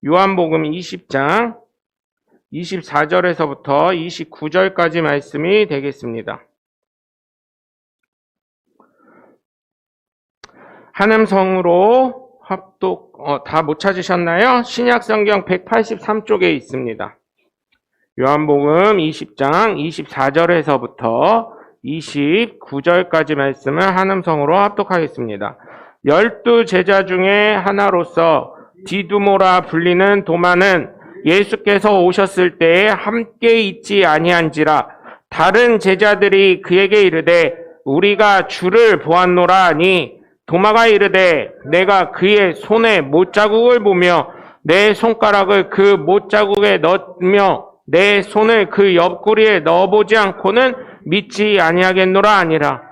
요한복음 20장 24절에서부터 29절까지 말씀이 되겠습니다. 한음성으로 합독 다 못 찾으셨나요? 신약성경 183쪽에 있습니다. 요한복음 20장 24절에서부터 29절까지 말씀을 한음성으로 합독하겠습니다. 12 제자 중에 하나로서 디두모라 불리는 도마는 예수께서 오셨을 때에 함께 있지 아니한지라 다른 제자들이 그에게 이르되 우리가 주를 보았노라 하니 도마가 이르되 내가 그의 손에 못자국을 보며 내 손가락을 그 못자국에 넣으며 내 손을 그 옆구리에 넣어보지 않고는 믿지 아니하겠노라 아니라.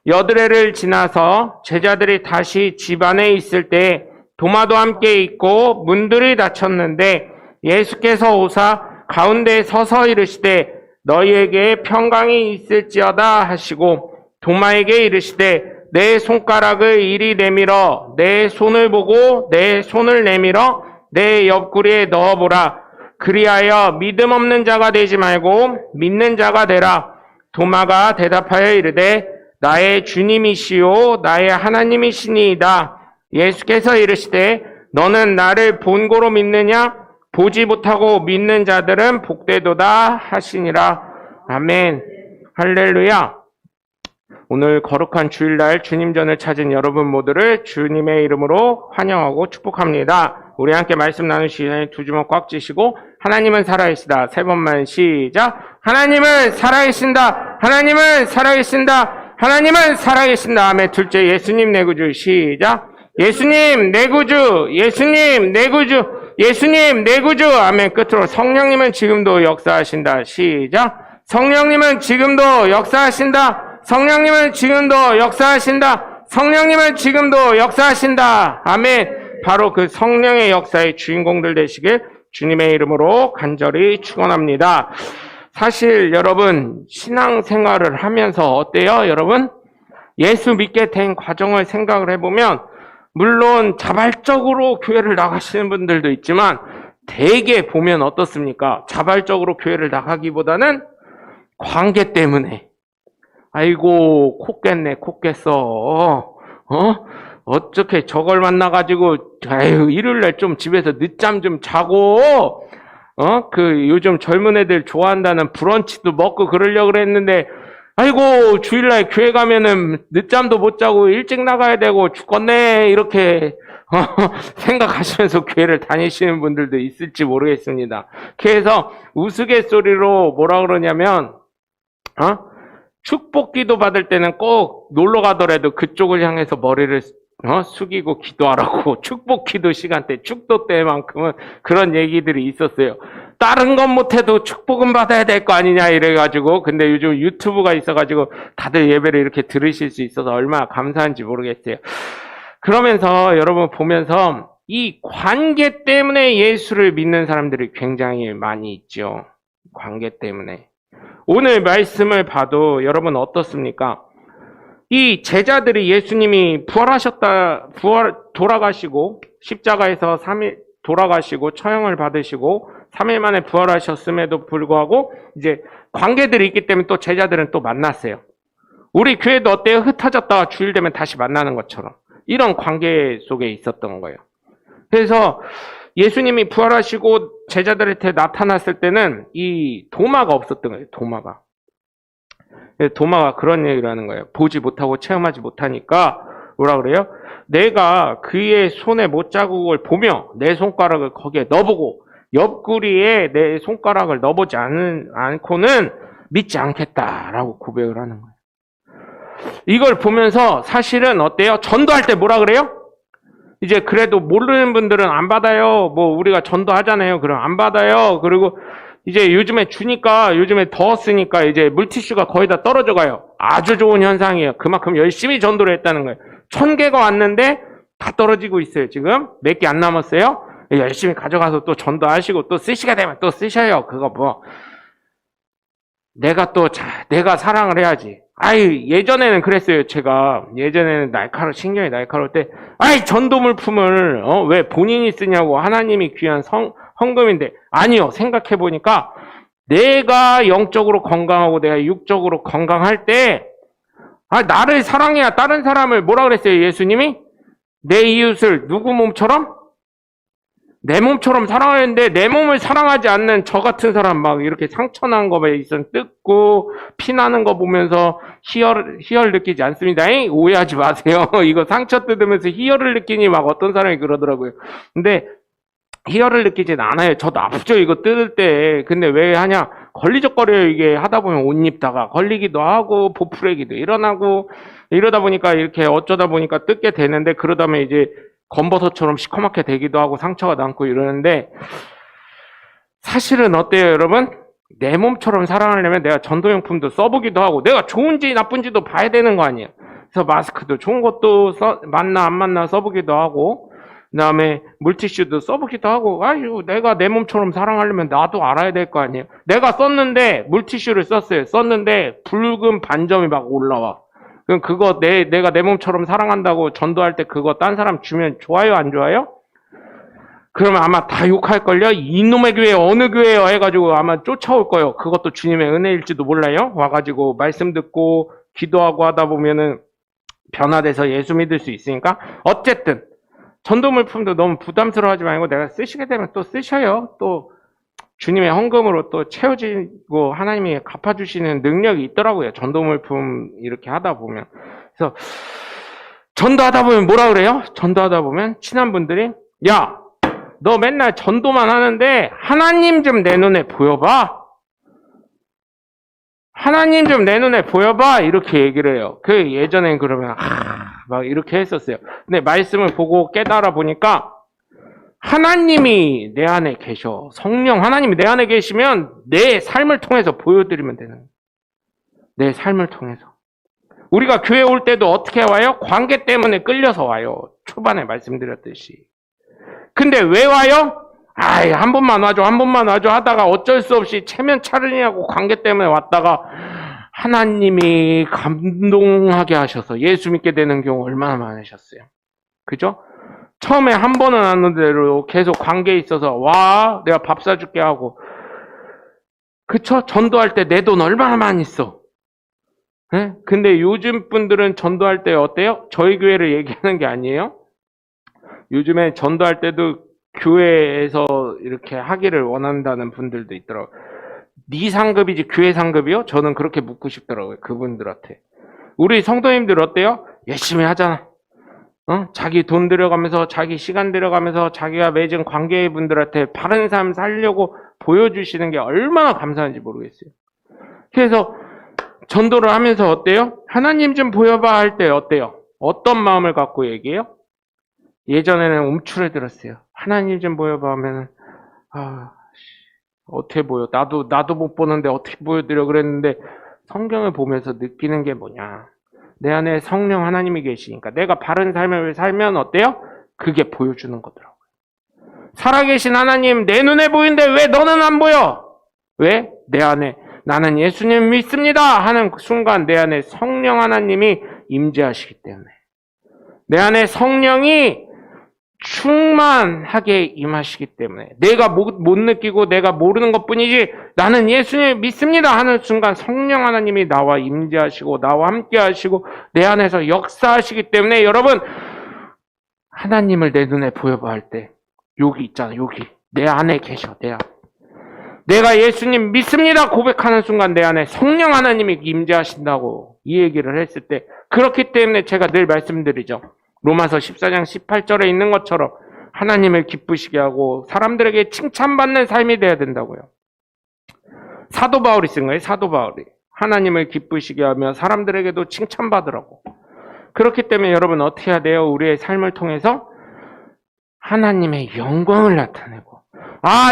여드레를 지나서 제자들이 다시 집 안에 있을 때 도마도 함께 있고 문들이 닫혔는데 예수께서 오사 가운데 서서 이르시되 너희에게 평강이 있을지어다 하시고 도마에게 이르시되 내 손가락을 이리 내밀어 내 손을 보고 내 손을 내밀어 내 옆구리에 넣어보라. 그리하여 믿음 없는 자가 되지 말고 믿는 자가 되라. 도마가 대답하여 이르되 나의 주님이시요 나의 하나님이시니이다. 예수께서 이르시되 너는 나를 본고로 믿느냐? 보지 못하고 믿는 자들은 복되도다 하시니라. 아멘. 할렐루야. 오늘 거룩한 주일날 주님전을 찾은 여러분 모두를 주님의 이름으로 환영하고 축복합니다. 우리 함께 말씀 나누시는 두 주먹 꽉 쥐시고 하나님은 살아계시다. 세 번만 시작. 하나님은 살아계신다. 하나님은 살아계신다. 하나님은 살아계신다. 아멘. 둘째 예수님 내 구주 시작. 예수님 내 구주. 예수님 내 구주. 예수님 내 구주. 아멘. 끝으로 성령님은 지금도 역사하신다. 시작. 성령님은 지금도 역사하신다. 성령님은 지금도 역사하신다. 성령님은 지금도 역사하신다. 아멘. 바로 그 성령의 역사의 주인공들 되시길 주님의 이름으로 간절히 축원합니다. 사실 여러분 신앙생활을 하면서 어때요? 여러분 예수 믿게 된 과정을 생각을 해보면 물론 자발적으로 교회를 나가시는 분들도 있지만 대개 보면 어떻습니까? 자발적으로 교회를 나가기보다는 관계 때문에 아이고 코 깼네 코 깼어 어떻게 저걸 만나가지고 아유 일요일날 좀 집에서 늦잠 좀 자고 그 요즘 젊은 애들 좋아한다는 브런치도 먹고 그러려고 그랬는데 아이고 주일날 교회 가면은 늦잠도 못 자고 일찍 나가야 되고 죽겠네 이렇게 생각하시면서 교회를 다니시는 분들도 있을지 모르겠습니다. 그래서 우스갯소리로 뭐라 그러냐면 축복기도 받을 때는 꼭 놀러 가더라도 그쪽을 향해서 머리를 숙이고 기도하라고 축복기도 시간대 축도 때만큼은 그런 얘기들이 있었어요. 다른 건 못해도 축복은 받아야 될 거 아니냐 이래가지고 근데 요즘 유튜브가 있어가지고 다들 예배를 이렇게 들으실 수 있어서 얼마나 감사한지 모르겠어요. 그러면서 여러분 보면서 이 관계 때문에 예수를 믿는 사람들이 굉장히 많이 있죠. 관계 때문에. 오늘 말씀을 봐도 여러분 어떻습니까? 이 제자들이 예수님이 돌아가시고 십자가에서 3일 돌아가시고 처형을 받으시고 3일 만에 부활하셨음에도 불구하고 이제 관계들이 있기 때문에 또 제자들은 또 만났어요. 우리 교회도 어때요? 흩어졌다가 주일 되면 다시 만나는 것처럼 이런 관계 속에 있었던 거예요. 그래서 예수님이 부활하시고 제자들한테 나타났을 때는 이 도마가 없었던 거예요. 도마가 그런 얘기를 하는 거예요. 보지 못하고 체험하지 못하니까 뭐라 그래요? 내가 그의 손에 못자국을 보며 내 손가락을 거기에 넣어보고 옆구리에 내 손가락을 넣어보지 않고는 믿지 않겠다라고 고백을 하는 거예요. 이걸 보면서 사실은 어때요? 전도할 때 뭐라 그래요? 이제 그래도 모르는 분들은 안 받아요. 뭐 우리가 전도하잖아요. 그럼 안 받아요. 그리고 이제 요즘에 주니까 요즘에 더웠으니까 이제 물티슈가 거의 다 떨어져 가요. 아주 좋은 현상이에요. 그만큼 열심히 전도를 했다는 거예요. 1000개가 왔는데 다 떨어지고 있어요. 지금 몇 개 안 남았어요. 열심히 가져가서 또 전도하시고 또 쓰시게 되면 또 쓰셔요. 그거 뭐 내가 사랑을 해야지. 예전에는 그랬어요. 제가 예전에는 신경이 날카로울 때, 전도물품을 왜 본인이 쓰냐고. 하나님이 귀한 헌금인데. 아니요. 생각해 보니까 내가 영적으로 건강하고 내가 육적으로 건강할 때, 나를 사랑해야 다른 사람을 뭐라 그랬어요? 예수님이 내 이웃을 누구 몸처럼? 내 몸처럼 사랑하는데 내 몸을 사랑하지 않는 저 같은 사람 막 이렇게 상처난 거에 있어 뜯고 피나는 거 보면서 희열 느끼지 않습니다. 오해하지 마세요. 이거 상처 뜯으면서 희열을 느끼니 막 어떤 사람이 그러더라고요. 근데 희열을 느끼진 않아요. 저도 아프죠, 이거 뜯을 때. 근데 왜 하냐? 걸리적거려요. 이게 하다 보면 옷 입다가 걸리기도 하고 보풀레기도 일어나고 이러다 보니까 이렇게 어쩌다 보니까 뜯게 되는데, 그러다 보면 이제 검버섯처럼 시커멓게 되기도 하고 상처가 남고 이러는데, 사실은 어때요, 여러분? 내 몸처럼 사랑하려면 내가 전도용품도 써보기도 하고 내가 좋은지 나쁜지도 봐야 되는 거 아니에요. 그래서 마스크도 좋은 것도 맞나 안 맞나 써보기도 하고, 그 다음에 물티슈도 써보기도 하고, 내가 내 몸처럼 사랑하려면 나도 알아야 될 거 아니에요. 내가 썼는데 물티슈를 썼는데 붉은 반점이 막 올라와. 그럼 그거 내가 내 몸처럼 사랑한다고 전도할 때 그거 딴 사람 주면 좋아요, 안 좋아요? 그러면 아마 다 욕할걸요? 이놈의 교회 어느 교회요? 해가지고 아마 쫓아올 거예요. 그것도 주님의 은혜일지도 몰라요. 와가지고 말씀 듣고 기도하고 하다 보면은 변화돼서 예수 믿을 수 있으니까. 어쨌든 전도물품도 너무 부담스러워하지 말고 내가 쓰시게 되면 또 쓰셔요. 또 주님의 헌금으로 또 채워지고 하나님이 갚아주시는 능력이 있더라고요. 전도물품 이렇게 하다 보면. 그래서 전도하다 보면 뭐라 그래요? 전도하다 보면 친한 분들이, 야, 너 맨날 전도만 하는데 하나님 좀 내 눈에 보여봐. 하나님 좀 내 눈에 보여봐. 이렇게 얘기를 해요. 그 예전엔 그러면 막 이렇게 했었어요. 근데 말씀을 보고 깨달아 보니까 하나님이 내 안에 계셔. 성령 하나님이 내 안에 계시면 내 삶을 통해서 보여드리면 되는 거예요. 내 삶을 통해서. 우리가 교회 올 때도 어떻게 와요? 관계 때문에 끌려서 와요. 초반에 말씀드렸듯이. 근데 왜 와요? 한 번만 와줘 하다가 어쩔 수 없이 체면 차리냐고 관계 때문에 왔다가 하나님이 감동하게 하셔서 예수 믿게 되는 경우 얼마나 많으셨어요. 그죠? 처음에 한 번은 하는 대로 계속 관계에 있어서 와, 내가 밥 사줄게 하고. 그쵸? 전도할 때 내 돈 얼마나 많이 써. 네? 근데 요즘 분들은 전도할 때 어때요? 저희 교회를 얘기하는 게 아니에요. 요즘에 전도할 때도 교회에서 이렇게 하기를 원한다는 분들도 있더라고요. 네 상급이지 교회 상급이요? 저는 그렇게 묻고 싶더라고요. 그분들한테. 우리 성도님들 어때요? 열심히 하잖아. 자기 돈 들여가면서 자기 시간 들여가면서 자기가 맺은 관계분들한테 바른 삶 살려고 보여주시는 게 얼마나 감사한지 모르겠어요. 그래서 전도를 하면서 어때요? 하나님 좀 보여봐 할 때 어때요? 어떤 마음을 갖고 얘기해요? 예전에는 움츠려 들었어요. 하나님 좀 보여봐 하면은 어떻게 보여? 나도 못 보는데 어떻게 보여드려 그랬는데, 성경을 보면서 느끼는 게 뭐냐? 내 안에 성령 하나님이 계시니까 내가 바른 삶을 살면 어때요? 그게 보여주는 거더라고요. 살아계신 하나님 내 눈에 보이는데 왜 너는 안 보여? 왜? 내 안에 나는 예수님 믿습니다 하는 순간 내 안에 성령 하나님이 임재하시기 때문에, 내 안에 성령이 충만하게 임하시기 때문에, 내가 못 느끼고 내가 모르는 것뿐이지 나는 예수님 믿습니다 하는 순간 성령 하나님이 나와 임재하시고 나와 함께 하시고 내 안에서 역사하시기 때문에, 여러분 하나님을 내 눈에 보여봐 할 때 여기 있잖아. 여기 내 안에 계셔. 내가 예수님 믿습니다 고백하는 순간 내 안에 성령 하나님이 임재하신다고 이 얘기를 했을 때, 그렇기 때문에 제가 늘 말씀드리죠. 로마서 14장 18절에 있는 것처럼 하나님을 기쁘시게 하고 사람들에게 칭찬받는 삶이 돼야 된다고요. 사도 바울이 쓴 거예요. 사도 바울이. 하나님을 기쁘시게 하며 사람들에게도 칭찬받으라고. 그렇기 때문에 여러분 어떻게 해야 돼요? 우리의 삶을 통해서 하나님의 영광을 나타내고,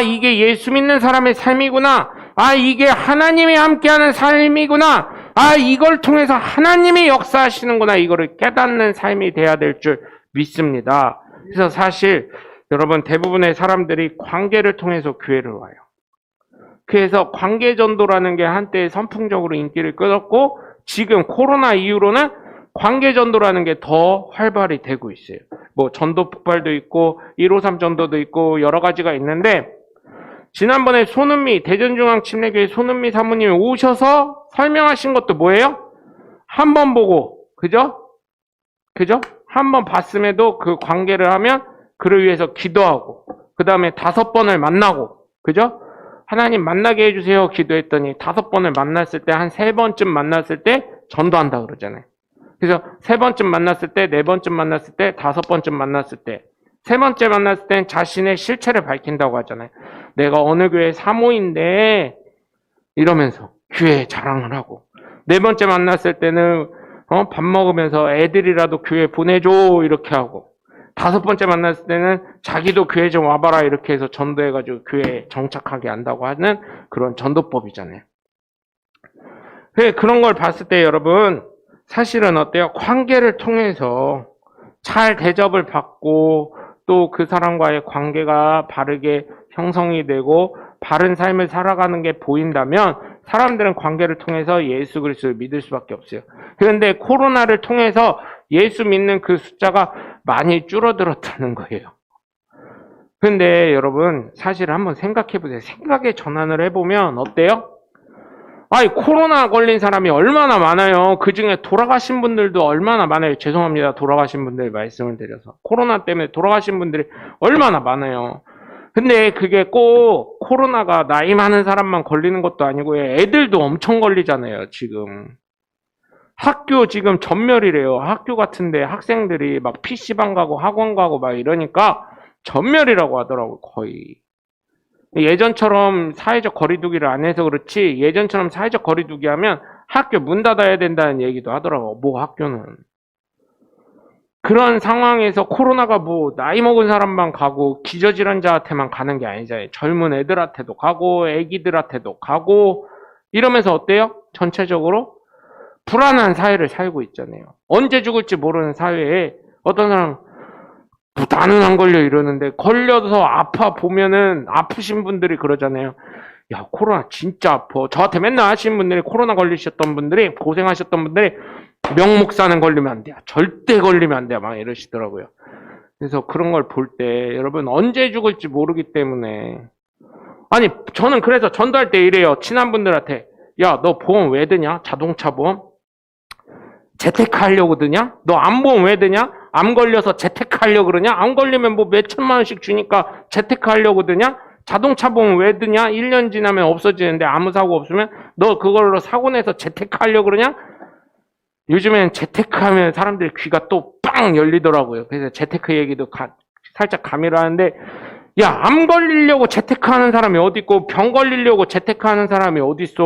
이게 예수 믿는 사람의 삶이구나. 이게 하나님이 함께하는 삶이구나. 이걸 통해서 하나님이 역사하시는구나. 이거를 깨닫는 삶이 돼야 될 줄 믿습니다. 그래서 사실 여러분 대부분의 사람들이 관계를 통해서 교회를 와요. 그래서 관계전도라는 게 한때 선풍적으로 인기를 끌었고 지금 코로나 이후로는 관계전도라는 게 더 활발히 되고 있어요. 뭐 전도 폭발도 있고 153 전도도 있고 여러 가지가 있는데 지난번에 손은미 대전중앙침례교회 손은미 사모님이 오셔서 설명하신 것도 뭐예요? 한 번 보고 그죠? 한 번 봤음에도 그 관계를 하면 그를 위해서 기도하고 그 다음에 5번을 만나고 그죠? 하나님 만나게 해주세요 기도했더니 5번을 만났을 때 한 3번쯤 만났을 때 전도한다 그러잖아요. 그래서 3번쯤 만났을 때 4번쯤 만났을 때 5번쯤 만났을 때 3번째 만났을 땐 자신의 실체를 밝힌다고 하잖아요. 내가 어느 교회 사모인데 이러면서 교회 자랑을 하고 4번째 만났을 때는 밥 먹으면서 애들이라도 교회 보내줘 이렇게 하고 5번째 만났을 때는 자기도 교회 좀 와봐라 이렇게 해서 전도해가지고 교회에 정착하게 한다고 하는 그런 전도법이잖아요. 그런 걸 봤을 때 여러분 사실은 어때요? 관계를 통해서 잘 대접을 받고 또 그 사람과의 관계가 바르게 형성이 되고 바른 삶을 살아가는 게 보인다면 사람들은 관계를 통해서 예수 그리스도를 믿을 수밖에 없어요. 그런데 코로나를 통해서 예수 믿는 그 숫자가 많이 줄어들었다는 거예요. 그런데 여러분 사실 한번 생각해 보세요. 생각의 전환을 해보면 어때요? 아니 코로나 걸린 사람이 얼마나 많아요. 그중에 돌아가신 분들도 얼마나 많아요. 죄송합니다. 돌아가신 분들 말씀을 드려서. 코로나 때문에 돌아가신 분들이 얼마나 많아요. 근데 그게 꼭 코로나가 나이 많은 사람만 걸리는 것도 아니고요. 애들도 엄청 걸리잖아요. 지금. 학교 지금 전멸이래요. 학교 같은데 학생들이 막 PC방 가고 학원 가고 막 이러니까 전멸이라고 하더라고요. 거의. 예전처럼 사회적 거리두기를 안 해서 그렇지 예전처럼 사회적 거리두기 하면 학교 문 닫아야 된다는 얘기도 하더라고. 뭐 학교는. 그런 상황에서 코로나가 뭐 나이 먹은 사람만 가고 기저질환자한테만 가는 게 아니잖아요. 젊은 애들한테도 가고 애기들한테도 가고 이러면서 어때요? 전체적으로 불안한 사회를 살고 있잖아요. 언제 죽을지 모르는 사회에 어떤 사람 나는 안 걸려 이러는데 걸려서 아파 보면은 아프신 분들이 그러잖아요. 야 코로나 진짜 아파. 저한테 맨날 하시는 분들이 코로나 걸리셨던 분들이 고생하셨던 분들이 명목사는 걸리면 안 돼요. 절대 걸리면 안 돼요. 막 이러시더라고요. 그래서 그런 걸 볼 때 여러분 언제 죽을지 모르기 때문에 아니 저는 그래서 전도할 때 이래요. 친한 분들한테 야 너 보험 왜 드냐? 자동차 보험? 재테크하려고 드냐? 너 암보험 왜 드냐? 암 걸려서 재테크하려고 그러냐? 암 걸리면 뭐 몇천만 원씩 주니까 재테크하려고 드냐? 자동차 보험 왜 드냐? 1년 지나면 없어지는데 아무 사고 없으면 너 그걸로 사고 내서 재테크하려고 그러냐? 요즘엔 재테크하면 사람들 귀가 또 빵 열리더라고요. 그래서 재테크 얘기도 살짝 가미를 하는데 야, 암 걸리려고 재테크하는 사람이 어디 있고 병 걸리려고 재테크하는 사람이 어디 있어?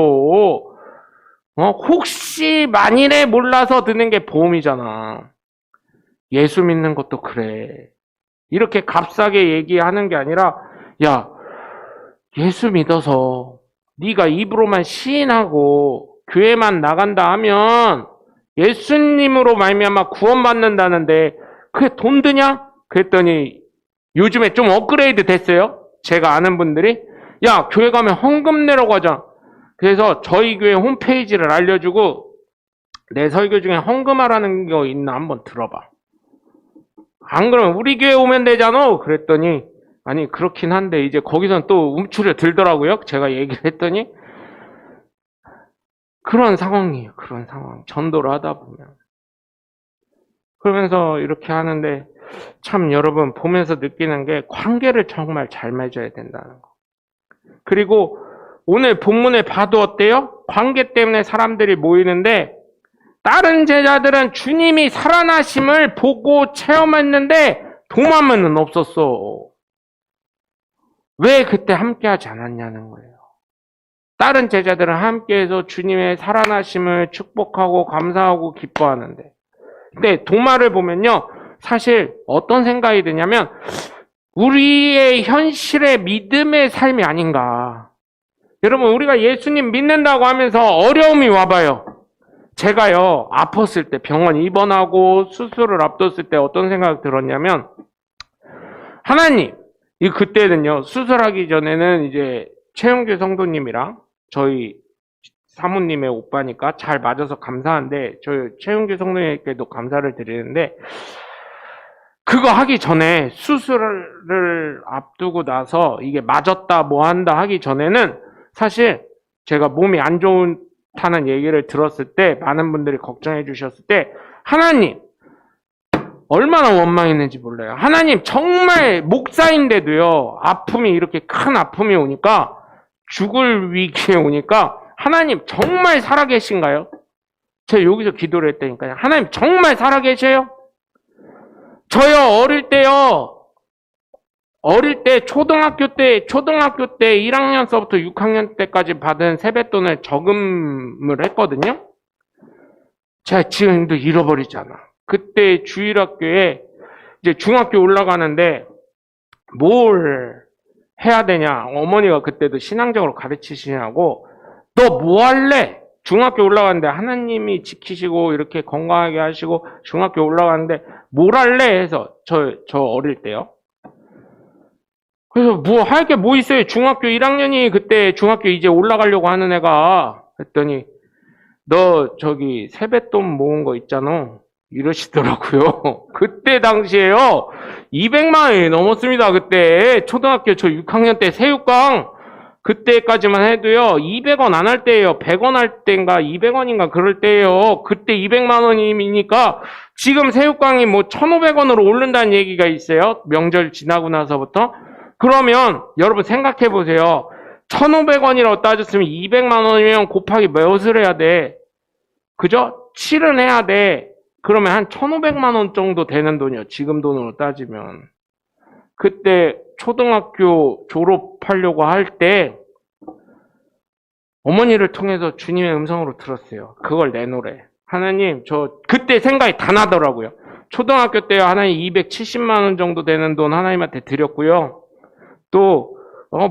혹시 만일에 몰라서 드는 게 보험이잖아. 예수 믿는 것도 그래. 이렇게 값싸게 얘기하는 게 아니라 야, 예수 믿어서 네가 입으로만 시인하고 교회만 나간다 하면 예수님으로 말미암아 구원받는다는데 그게 돈 드냐? 그랬더니 요즘에 좀 업그레이드 됐어요. 제가 아는 분들이 야, 교회 가면 헌금 내라고 하자. 그래서 저희 교회 홈페이지를 알려주고 내 설교 중에 헌금하라는 거 있나 한번 들어봐. 안 그러면 우리 교회 오면 되잖아. 그랬더니 아니 그렇긴 한데 이제 거기선 또 움츠려 들더라고요. 제가 얘기를 했더니 그런 상황이에요. 그런 상황. 전도를 하다 보면. 그러면서 이렇게 하는데 참 여러분 보면서 느끼는 게 관계를 정말 잘 맺어야 된다는 거. 그리고 오늘 본문에 봐도 어때요? 관계 때문에 사람들이 모이는데 다른 제자들은 주님이 살아나심을 보고 체험했는데 도마문은 없었어. 왜 그때 함께하지 않았냐는 거예요. 다른 제자들은 함께해서 주님의 살아나심을 축복하고 감사하고 기뻐하는데 근데 도마를 보면요. 사실 어떤 생각이 드냐면 우리의 현실의 믿음의 삶이 아닌가. 여러분 우리가 예수님 믿는다고 하면서 어려움이 와봐요. 제가요 아팠을 때 병원 입원하고 수술을 앞뒀을 때 어떤 생각이 들었냐면 하나님 그때는요 수술하기 전에는 이제 최영규 성도님이랑 저희 사모님의 오빠니까 잘 맞아서 감사한데, 저희 최영규 성도님께도 감사를 드리는데, 그거 하기 전에 수술을 앞두고 나서 이게 맞았다 뭐 한다 하기 전에는 사실 제가 몸이 안 좋다는 얘기를 들었을 때 많은 분들이 걱정해 주셨을 때 하나님 얼마나 원망했는지 몰라요. 하나님 정말 목사인데도요, 아픔이 이렇게 큰 아픔이 오니까, 죽을 위기에 오니까 하나님 정말 살아계신가요? 제가 여기서 기도를 했다니까요. 하나님 정말 살아계셔요? 저요 어릴 때 초등학교 때 1학년서부터 6학년 때까지 받은 세뱃돈을 저금을 했거든요. 제가 지금도 잃어버리잖아. 그때 주일학교에 이제 중학교 올라가는데 뭘 해야 되냐. 어머니가 그때도 신앙적으로 가르치시냐고, 너 뭐 할래? 중학교 올라가는데 하나님이 지키시고 이렇게 건강하게 하시고 중학교 올라가는데 뭘 할래? 해서 저 어릴 때요. 그래서 뭐 할 게 뭐 있어요? 중학교 1학년이 그때 중학교 이제 올라가려고 하는 애가. 그랬더니 너 저기 세뱃돈 모은 거 있잖아. 이러시더라고요. 그때 당시에요. 200만 원이 넘었습니다. 그때 초등학교 저 6학년 때 새우깡 그때까지만 해도요. 200원 안 할 때예요. 100원 할 때인가 200원인가 그럴 때예요. 그때 200만 원이니까 지금 새우깡이 뭐 1,500원으로 오른다는 얘기가 있어요. 명절 지나고 나서부터. 그러면 여러분 생각해 보세요. 1,500원이라고 따졌으면 200만 원이면 곱하기 몇을 해야 돼? 그죠? 7은 해야 돼. 그러면 한 1,500만 원 정도 되는 돈이요. 지금 돈으로 따지면. 그때 초등학교 졸업하려고 할 때 어머니를 통해서 주님의 음성으로 들었어요. 그걸 내놓으래. 하나님, 저 그때 생각이 다 나더라고요. 초등학교 때 하나님 270만 원 정도 되는 돈 하나님한테 드렸고요. 또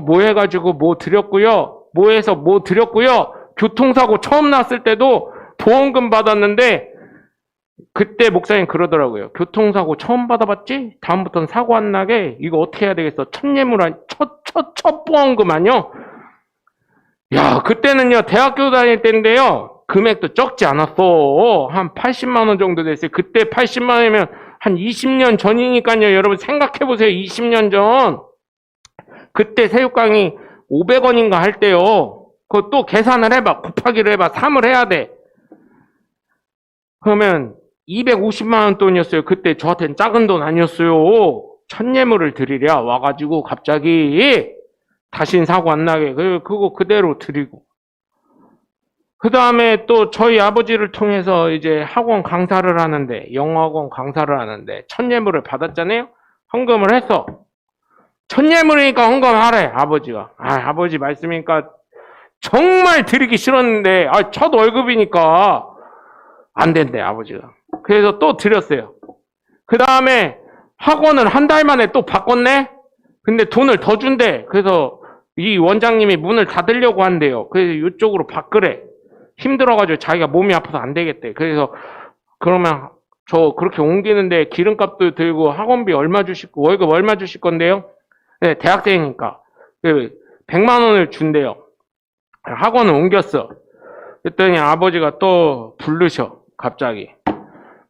뭐 해가지고 뭐 드렸고요. 뭐 해서 뭐 드렸고요. 교통사고 처음 났을 때도 보험금 받았는데 그때 목사님 그러더라고요. 교통사고 처음 받아봤지? 다음부터는 사고 안 나게 이거 어떻게 해야 되겠어? 첫 예물 첫 보험금 아니요? 야, 그때는요 대학교 다닐 때인데요 금액도 적지 않았어. 한 80만 원 정도 됐어요. 그때 80만 원이면 한 20년 전이니까요. 여러분 생각해보세요. 20년 전. 그때 새우깡이 500원인가 할 때요. 그거 또 계산을 해봐. 곱하기를 해봐. 3을 해야 돼. 그러면 250만 원 돈이었어요. 그때 저한테는 작은 돈 아니었어요. 첫 예물을 드리랴 와가지고 갑자기 다신 사고 안 나게 그거 그대로 드리고, 그 다음에 또 저희 아버지를 통해서 이제 학원 강사를 하는데, 영어학원 강사를 하는데 첫 예물을 받았잖아요. 헌금을 했어. 첫 예물이니까 헌금하래 아버지가. 아버지 말씀이니까 정말 드리기 싫었는데 첫 월급이니까 안 된대 아버지가. 그래서 또 드렸어요. 그 다음에 학원을 한 달 만에 또 바꿨네. 근데 돈을 더 준대. 그래서 이 원장님이 문을 닫으려고 한대요. 그래서 이쪽으로 바꾸래. 힘들어가지고 자기가 몸이 아파서 안 되겠대. 그래서 그러면 저 그렇게 옮기는데 기름값도 들고 학원비 얼마 주실 거, 월급 얼마 주실 건데요? 네, 대학생이니까 100만 원을 준대요. 학원을 옮겼어. 그랬더니 아버지가 또 부르셔. 갑자기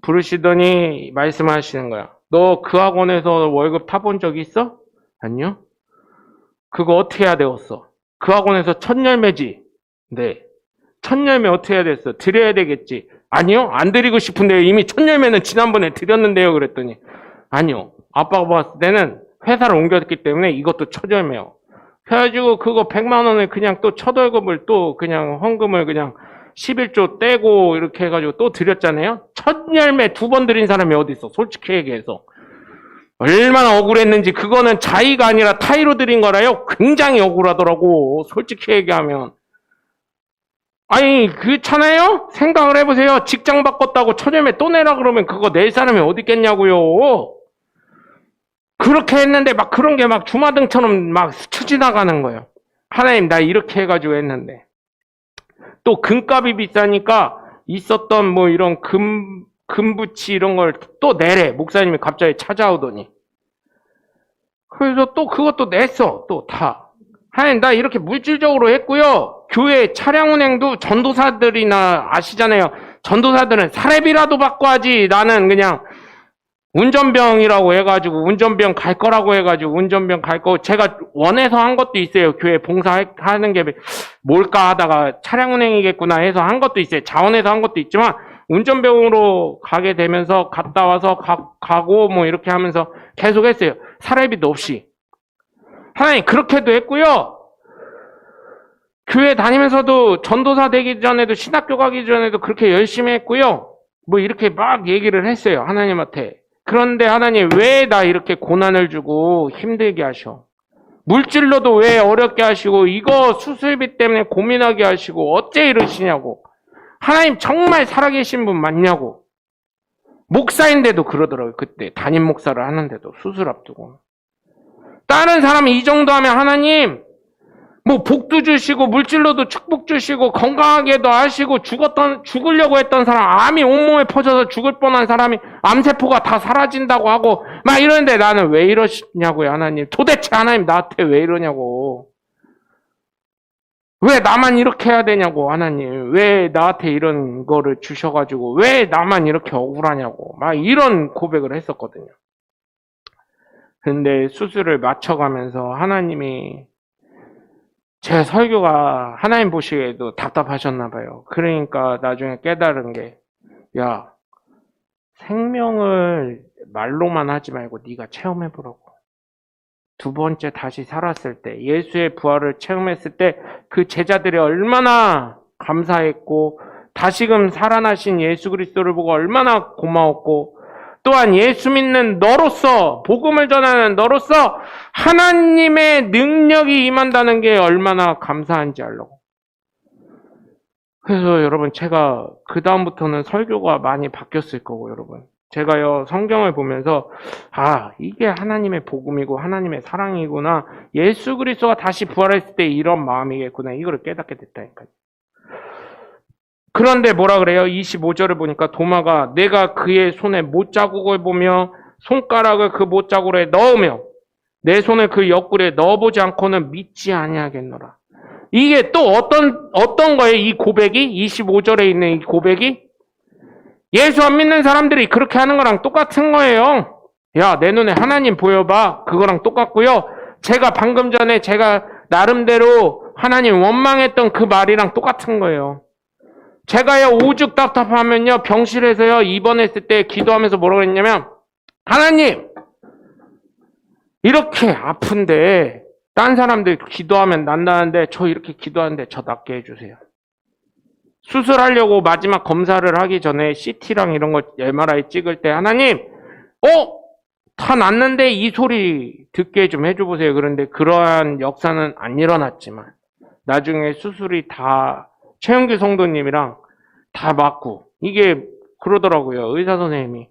부르시더니 말씀하시는 거야. 너 그 학원에서 월급 타본 적 있어? 아니요. 그거 어떻게 해야 되었어? 그 학원에서 첫 열매지. 네. 첫 열매 어떻게 해야 됐어? 드려야 되겠지. 아니요. 안 드리고 싶은데 이미 첫 열매는 지난번에 드렸는데요. 그랬더니 아니요. 아빠가 봤을 때는 회사를 옮겼기 때문에 이것도 첫 열매요. 그래가지고 그거 100만 원을 그냥 또 첫 월급을 또 그냥 헌금을 그냥 11조 떼고 이렇게 해가지고 또 드렸잖아요. 첫 열매 2번 드린 사람이 어디 있어? 솔직히 얘기해서. 얼마나 억울했는지. 그거는 자의가 아니라 타의로 드린 거라요. 굉장히 억울하더라고. 솔직히 얘기하면. 아니 그렇잖아요. 생각을 해보세요. 직장 바꿨다고 첫 열매 또 내라 그러면 그거 낼 사람이 어디 있겠냐고요. 그렇게 했는데 막 그런 게 막 주마등처럼 막 스쳐 지나가는 거예요. 하나님 나 이렇게 해가지고 했는데. 또 금값이 비싸니까 있었던 뭐 이런 금부치 이런 걸 또 내래. 목사님이 갑자기 찾아오더니. 그래서 또 그것도 냈어. 또 다. 하나님, 나 이렇게 물질적으로 했고요. 교회 차량 운행도 전도사들이나 아시잖아요. 전도사들은 사례비라도 받고 하지. 나는 그냥 운전병이라고 해가지고 운전병 갈 거라고 해가지고 운전병 갈 거 제가 원해서 한 것도 있어요. 교회 봉사하는 게 뭘까 하다가 차량 운행이겠구나 해서 한 것도 있어요. 자원해서 한 것도 있지만 운전병으로 가게 되면서 갔다 와서 가고 뭐 이렇게 하면서 계속 했어요. 사례비도 없이. 하나님 그렇게도 했고요. 교회 다니면서도 전도사 되기 전에도 신학교 가기 전에도 그렇게 열심히 했고요. 뭐 이렇게 막 얘기를 했어요. 하나님한테. 그런데 하나님 왜 나 이렇게 고난을 주고 힘들게 하셔? 물질로도 왜 어렵게 하시고 이거 수술비 때문에 고민하게 하시고 어째 이러시냐고. 하나님 정말 살아계신 분 맞냐고. 목사인데도 그러더라고요. 그때 담임 목사를 하는데도 수술 앞두고. 다른 사람이 이 정도 하면 하나님 뭐 복도 주시고 물질로도 축복 주시고 건강하게도 하시고 죽으려고 했던 사람 암이 온몸에 퍼져서 죽을 뻔한 사람이 암세포가 다 사라진다고 하고 막 이러는데 나는 왜 이러시냐고요. 하나님 도대체 하나님 나한테 왜 이러냐고. 왜 나만 이렇게 해야 되냐고. 하나님 왜 나한테 이런 거를 주셔가지고 왜 나만 이렇게 억울하냐고 막 이런 고백을 했었거든요. 근데 수술을 마쳐가면서 하나님이 제 설교가 하나님 보시기에도 답답하셨나 봐요. 그러니까 나중에 깨달은 게 야, 생명을 말로만 하지 말고 네가 체험해보라고. 두 번째 다시 살았을 때 예수의 부활을 체험했을 때 그 제자들이 얼마나 감사했고 다시금 살아나신 예수 그리스도를 보고 얼마나 고마웠고 또한 예수 믿는 너로서 복음을 전하는 너로서 하나님의 능력이 임한다는 게 얼마나 감사한지 알라고. 그래서 여러분 제가 그 다음부터는 설교가 많이 바뀌었을 거고 여러분 제가요 성경을 보면서 이게 하나님의 복음이고 하나님의 사랑이구나 예수 그리스도가 다시 부활했을 때 이런 마음이겠구나 이거를 깨닫게 됐다니까요. 그런데 뭐라 그래요? 25절을 보니까 도마가 내가 그의 손에 못자국을 보며 손가락을 그 못자국에 넣으며 내 손을 그 옆구리에 넣어보지 않고는 믿지 아니하겠노라. 이게 또 어떤 거예요? 이 고백이? 25절에 있는 이 고백이? 예수 안 믿는 사람들이 그렇게 하는 거랑 똑같은 거예요. 야, 내 눈에 하나님 보여봐. 그거랑 똑같고요. 제가 방금 전에 제가 나름대로 하나님 원망했던 그 말이랑 똑같은 거예요. 제가요 오죽 답답하면요 병실에서요 입원했을 때 기도하면서 뭐라고 했냐면 하나님 이렇게 아픈데 딴 사람들 기도하면 낫다는데 저 이렇게 기도하는데 저 낫게 해주세요. 수술하려고 마지막 검사를 하기 전에 CT랑 이런 거 MRI 찍을 때 하나님 다 낫는데 이 소리 듣게 좀 해줘보세요. 그런데 그러한 역사는 안 일어났지만 나중에 수술이 다 최영규 성도님이랑 다 맞고 이게 그러더라고요. 의사 선생님이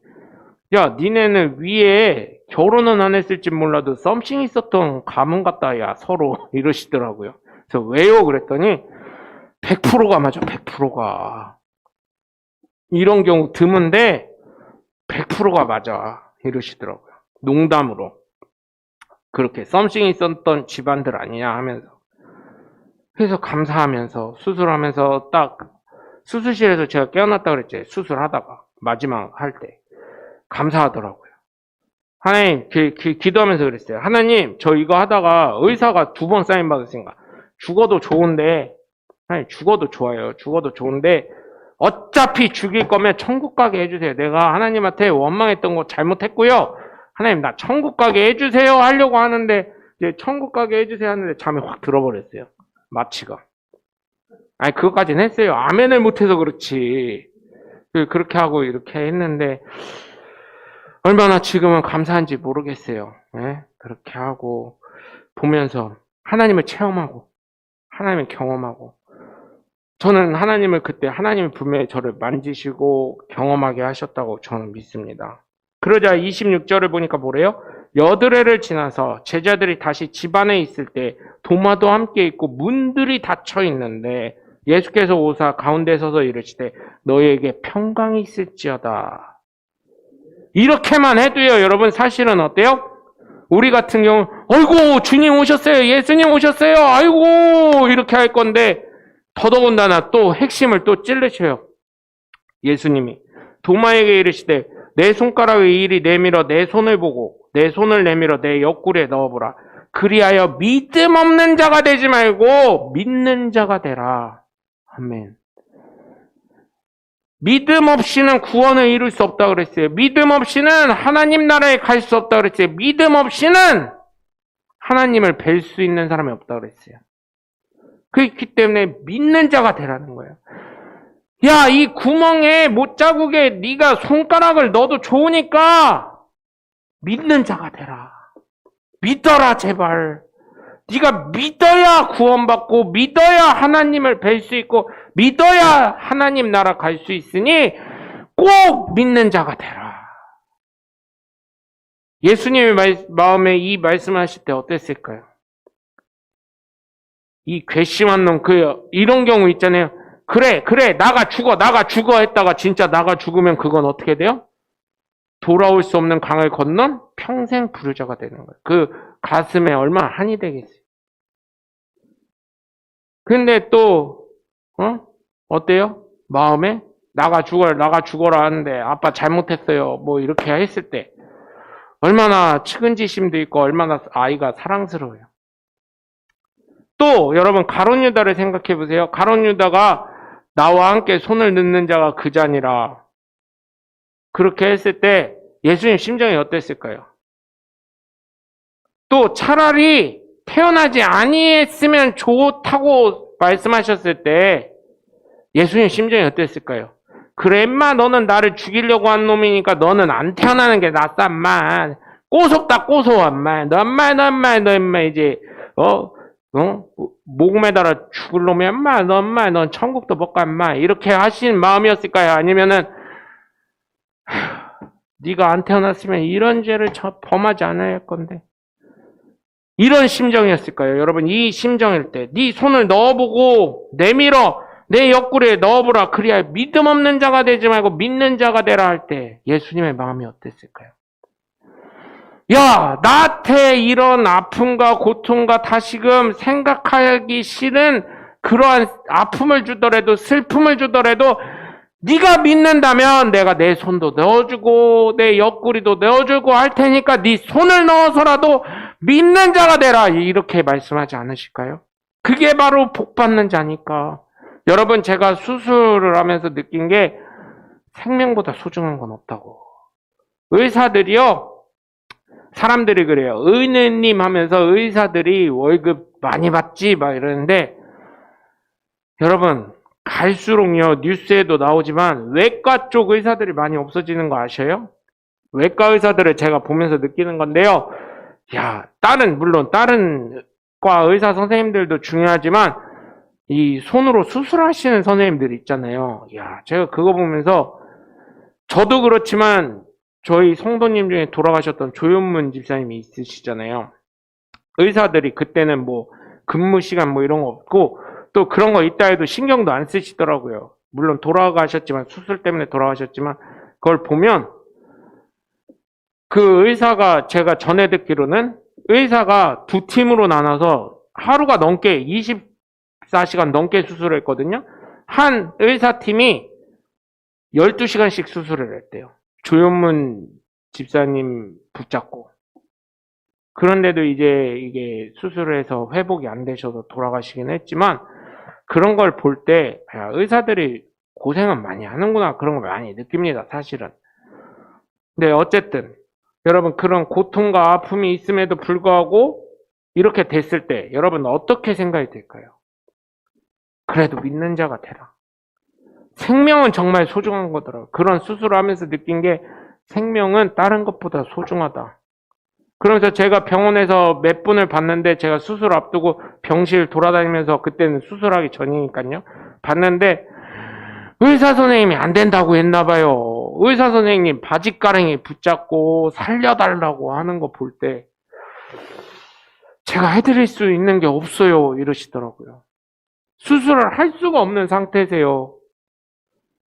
야 니네는 위에 결혼은 안 했을지 몰라도 썸씽 있었던 가문 같다 야 서로 이러시더라고요. 그래서 왜요? 그랬더니 100%가 맞아. 100%가 이런 경우 드문데 100%가 맞아 이러시더라고요. 농담으로 그렇게 썸씽이 있었던 집안들 아니냐 하면서 그래서 감사하면서 수술하면서 딱 수술실에서 제가 깨어났다 그랬지. 수술하다가 마지막 할 때 감사하더라고요. 하나님 기도하면서 그랬어요. 하나님 저 이거 하다가 의사가 2번 사인 받으신가 죽어도 좋은데 하나님 죽어도 좋아요. 죽어도 좋은데 어차피 죽일 거면 천국 가게 해주세요. 내가 하나님한테 원망했던 거 잘못했고요. 하나님 나 천국 가게 해주세요 하려고 하는데 이제 천국 가게 해주세요 하는데 잠이 확 들어버렸어요. 마취가. 아니 그것까지는 했어요. 아멘을 못해서 그렇지. 그렇게 하고 이렇게 했는데 얼마나 지금은 감사한지 모르겠어요. 네? 그렇게 하고 보면서 하나님을 체험하고 하나님을 경험하고 저는 하나님을 그때 하나님이 분명히 저를 만지시고 경험하게 하셨다고 저는 믿습니다. 그러자 26절을 보니까 뭐래요? 여드레를 지나서 제자들이 다시 집 안에 있을 때 도마도 함께 있고 문들이 닫혀 있는데 예수께서 오사 가운데 서서 이르시되 너희에게 평강이 있을지어다. 이렇게만 해도요 여러분 사실은 어때요? 우리 같은 경우 아이고, 주님 오셨어요. 예수님 오셨어요. 아이고, 이렇게 할 건데, 더더군다나 또 핵심을 또 찔르셔요. 예수님이. 도마에게 이르시되, 내 손가락의 이리 내밀어 내 손을 보고, 내 손을 내밀어 내 옆구리에 넣어보라. 그리하여 믿음 없는 자가 되지 말고, 믿는 자가 되라. 아멘. 믿음 없이는 구원을 이룰 수 없다 그랬어요. 믿음 없이는 하나님 나라에 갈 수 없다 그랬어요. 믿음 없이는 하나님을 뵐 수 있는 사람이 없다 그랬어요. 그렇기 때문에 믿는 자가 되라는 거예요. 야, 이 구멍에 못자국에 네가 손가락을 넣어도 좋으니까 믿는 자가 되라. 믿어라 제발. 네가 믿어야 구원받고 믿어야 하나님을 뵐 수 있고 믿어야 하나님 나라 갈 수 있으니 꼭 믿는 자가 되라. 예수님의 마음에 이 말씀을 하실 때 어땠을까요? 이 괘씸한 놈, 이런 경우 있잖아요. 그래, 나가 죽어 했다가 진짜 나가 죽으면 그건 어떻게 돼요? 돌아올 수 없는 강을 건넌 평생 불효자가 되는 거예요. 그 가슴에 얼마나 한이 되겠어요. 근데 또, 어때요? 마음에 나가 죽어라 하는데 아빠 잘못했어요. 뭐 이렇게 했을 때 얼마나 측은지심도 있고 얼마나 아이가 사랑스러워요. 또 여러분 가룟 유다를 생각해 보세요. 가룟 유다가 나와 함께 손을 넣는 자가 그자니라. 그렇게 했을 때 예수님 심정이 어땠을까요? 또 차라리 태어나지 아니했으면 좋다고 말씀하셨을 때 예수님 심정이 어땠을까요? 그래 인마 너는 나를 죽이려고 한 놈이니까 너는 안 태어나는 게 낫다 인마. 꼬sob다 꼬소워 인마. 너 인마 이제 목 매달아 죽을 놈이야 인마. 넌 천국도 못 가 인마. 이렇게 하신 마음이었을까요? 아니면은 네가 안 태어났으면 이런 죄를 범하지 않아야 할 건데. 이런 심정이었을까요? 여러분 이 심정일 때 네 손을 넣어보고 내밀어 내 옆구리에 넣어보라. 그리하여 믿음 없는 자가 되지 말고 믿는 자가 되라 할 때 예수님의 마음이 어땠을까요? 야, 나한테 이런 아픔과 고통과 다시금 생각하기 싫은 그러한 아픔을 주더라도 슬픔을 주더라도 네가 믿는다면 내가 내 손도 넣어주고 내 옆구리도 넣어주고 할 테니까 네 손을 넣어서라도 믿는 자가 되라. 이렇게 말씀하지 않으실까요? 그게 바로 복받는 자니까. 여러분 제가 수술을 하면서 느낀 게 생명보다 소중한 건 없다고. 의사들이요. 사람들이 그래요. 의느님 하면서 의사들이 월급 많이 받지 막 이러는데 여러분 갈수록요 뉴스에도 나오지만 외과 쪽 의사들이 많이 없어지는 거 아셔요? 외과 의사들을 제가 보면서 느끼는 건데요. 야, 물론 다른 과 의사 선생님들도 중요하지만 이 손으로 수술하시는 선생님들 있잖아요. 야, 제가 그거 보면서 저도 그렇지만 저희 성도님 중에 돌아가셨던 조윤문 집사님이 있으시잖아요. 의사들이 그때는 뭐 근무 시간 뭐 이런 거 없고 또 그런 거 있다 해도 신경도 안 쓰시더라고요. 물론 돌아가셨지만 수술 때문에 돌아가셨지만 그걸 보면 그 의사가 제가 전해 듣기로는 의사가 두 팀으로 나눠서 하루가 넘게 24시간 넘게 수술을 했거든요. 한 의사팀이 12시간씩 수술을 했대요. 조윤문 집사님 붙잡고. 그런데도 이제 이게 수술을 해서 회복이 안 되셔서 돌아가시긴 했지만 그런 걸 볼 때 의사들이 고생은 많이 하는구나 그런 걸 많이 느낍니다. 사실은. 근데 어쨌든 여러분 그런 고통과 아픔이 있음에도 불구하고 이렇게 됐을 때 여러분 어떻게 생각이 들까요? 그래도 믿는 자가 되라. 생명은 정말 소중한 거더라고요. 그런 수술을 하면서 느낀 게 생명은 다른 것보다 소중하다. 그러면서 제가 병원에서 몇 분을 봤는데 제가 수술 앞두고 병실 돌아다니면서 그때는 수술하기 전이니까요. 봤는데 의사 선생님이 안 된다고 했나 봐요. 의사 선생님 바지가랑이 붙잡고 살려달라고 하는 거 볼 때 제가 해드릴 수 있는 게 없어요 이러시더라고요. 수술을 할 수가 없는 상태세요.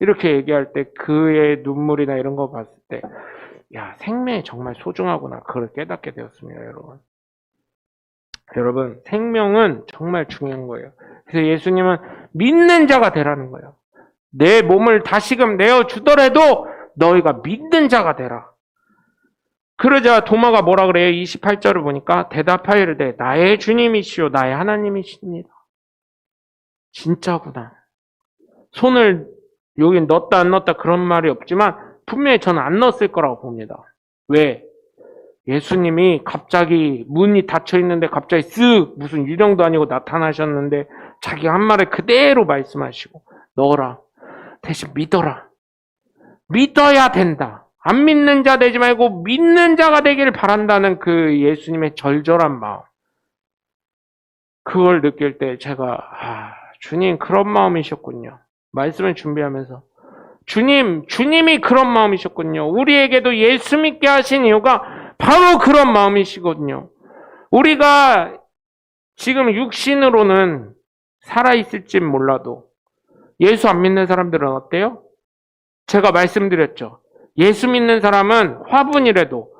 이렇게 얘기할 때 그의 눈물이나 이런 거 봤을 때 야, 생명이 정말 소중하구나 그걸 깨닫게 되었습니다. 여러분. 여러분, 생명은 정말 중요한 거예요. 그래서 예수님은 믿는 자가 되라는 거예요. 내 몸을 다시금 내어주더라도 너희가 믿는 자가 되라. 그러자 도마가 뭐라 그래요? 28절을 보니까 대답하여 이르되 나의 주님이시오 나의 하나님이십니다. 진짜구나. 손을 여기 넣었다 안 넣었다 그런 말이 없지만 분명히 저는 안 넣었을 거라고 봅니다. 왜? 예수님이 갑자기 문이 닫혀 있는데 갑자기 쓱 무슨 유령도 아니고 나타나셨는데 자기 한 말을 그대로 말씀하시고 넣어라. 대신 믿어라. 믿어야 된다. 안 믿는 자 되지 말고 믿는 자가 되기를 바란다는 그 예수님의 절절한 마음. 그걸 느낄 때 제가 주님 그런 마음이셨군요. 말씀을 준비하면서 주님이 그런 마음이셨군요. 우리에게도 예수 믿게 하신 이유가 바로 그런 마음이시거든요. 우리가 지금 육신으로는 살아있을지 몰라도 예수 안 믿는 사람들은 어때요? 제가 말씀드렸죠. 예수 믿는 사람은 화분이라도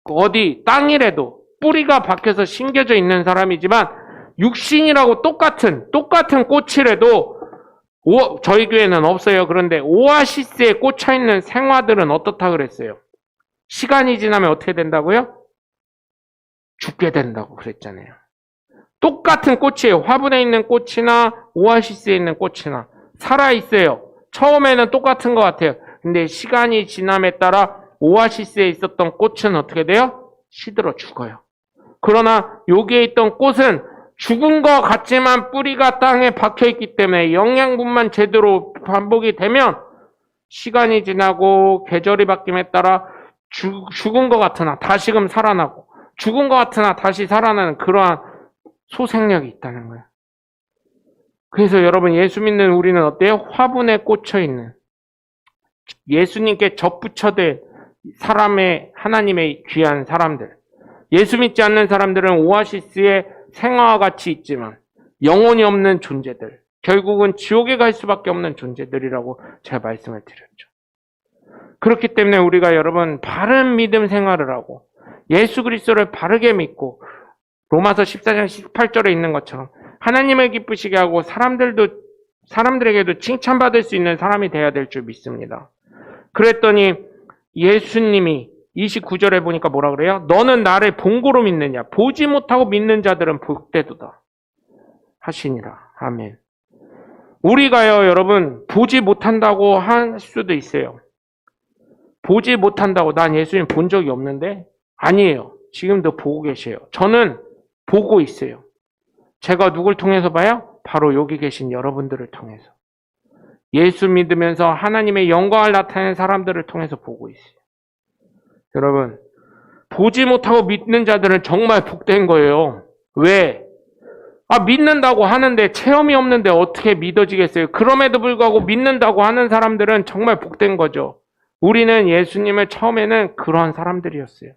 어디 땅이라도 뿌리가 박혀서 심겨져 있는 사람이지만 육신이라고 똑같은 꽃이라도 저희 교회는 없어요. 그런데 오아시스에 꽂혀있는 생화들은 어떻다 그랬어요? 시간이 지나면 어떻게 된다고요? 죽게 된다고 그랬잖아요. 똑같은 꽃이에요. 화분에 있는 꽃이나 오아시스에 있는 꽃이나 살아있어요. 처음에는 똑같은 것 같아요. 근데 시간이 지남에 따라 오아시스에 있었던 꽃은 어떻게 돼요? 시들어 죽어요. 그러나 여기에 있던 꽃은 죽은 것 같지만 뿌리가 땅에 박혀있기 때문에 영양분만 제대로 반복이 되면 시간이 지나고 계절이 바뀜에 따라 죽은 것 같으나 다시금 살아나고 죽은 것 같으나 다시 살아나는 그러한 소생력이 있다는 거예요. 그래서 여러분 예수 믿는 우리는 어때요? 화분에 꽂혀있는 예수님께 접붙여된 하나님의 귀한 사람들. 예수 믿지 않는 사람들은 오아시스에 생화와 같이 있지만 영혼이 없는 존재들. 결국은 지옥에 갈 수밖에 없는 존재들이라고 제가 말씀을 드렸죠. 그렇기 때문에 우리가 여러분 바른 믿음 생활을 하고 예수 그리스도를 바르게 믿고 로마서 14장 18절에 있는 것처럼 하나님을 기쁘시게 하고 사람들에게도 칭찬받을 수 있는 사람이 되어야 될 줄 믿습니다. 그랬더니 예수님이 29절에 보니까 뭐라 그래요? 너는 나를 본고로 믿느냐? 보지 못하고 믿는 자들은 복되도다 하시니라. 아멘. 우리가요 여러분 보지 못한다고 할 수도 있어요. 보지 못한다고 난 예수님 본 적이 없는데? 아니에요. 지금도 보고 계세요. 저는 보고 있어요. 제가 누굴 통해서 봐요? 바로 여기 계신 여러분들을 통해서. 예수 믿으면서 하나님의 영광을 나타내는 사람들을 통해서 보고 있어요. 여러분, 보지 못하고 믿는 자들은 정말 복된 거예요. 왜? 믿는다고 하는데 체험이 없는데 어떻게 믿어지겠어요? 그럼에도 불구하고 믿는다고 하는 사람들은 정말 복된 거죠. 우리는 예수님을 처음에는 그러한 사람들이었어요.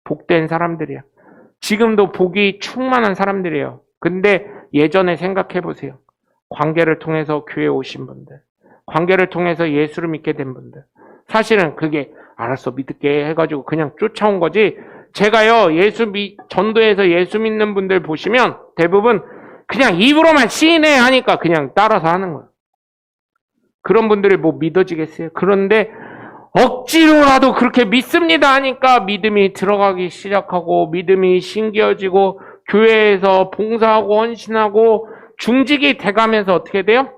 복된 사람들이야. 지금도 복이 충만한 사람들이에요. 근데 예전에 생각해 보세요. 관계를 통해서 교회에 오신 분들, 관계를 통해서 예수를 믿게 된 분들. 사실은 그게 알았어 믿을게 해가지고 그냥 쫓아온 거지. 제가요 전도에서 예수 믿는 분들 보시면 대부분 그냥 입으로만 시인해 하니까 그냥 따라서 하는 거예요. 그런 분들이 뭐 믿어지겠어요? 그런데 억지로라도 그렇게 믿습니다 하니까 믿음이 들어가기 시작하고 믿음이 신겨지고 교회에서 봉사하고 헌신하고 중직이 돼가면서 어떻게 돼요?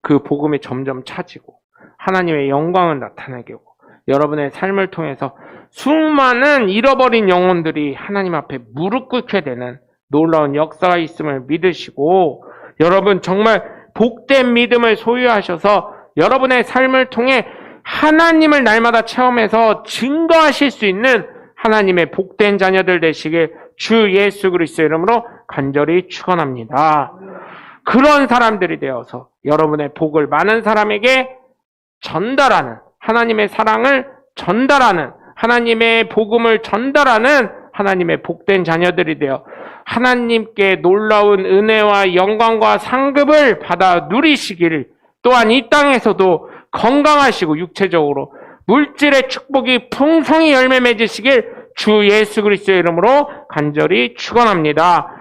그 복음이 점점 차지고 하나님의 영광을 나타내게 하고 여러분의 삶을 통해서 수많은 잃어버린 영혼들이 하나님 앞에 무릎 꿇게 되는 놀라운 역사가 있음을 믿으시고 여러분 정말 복된 믿음을 소유하셔서 여러분의 삶을 통해 하나님을 날마다 체험해서 증거하실 수 있는 하나님의 복된 자녀들 되시길 주 예수 그리스도의 이름으로 간절히 축원합니다. 그런 사람들이 되어서 여러분의 복을 많은 사람에게 전달하는 하나님의 사랑을 전달하는 하나님의 복음을 전달하는 하나님의 복된 자녀들이 되어 하나님께 놀라운 은혜와 영광과 상급을 받아 누리시기를 또한 이 땅에서도 건강하시고 육체적으로 물질의 축복이 풍성히 열매 맺으시길 주 예수 그리스도의 이름으로 간절히 축원합니다.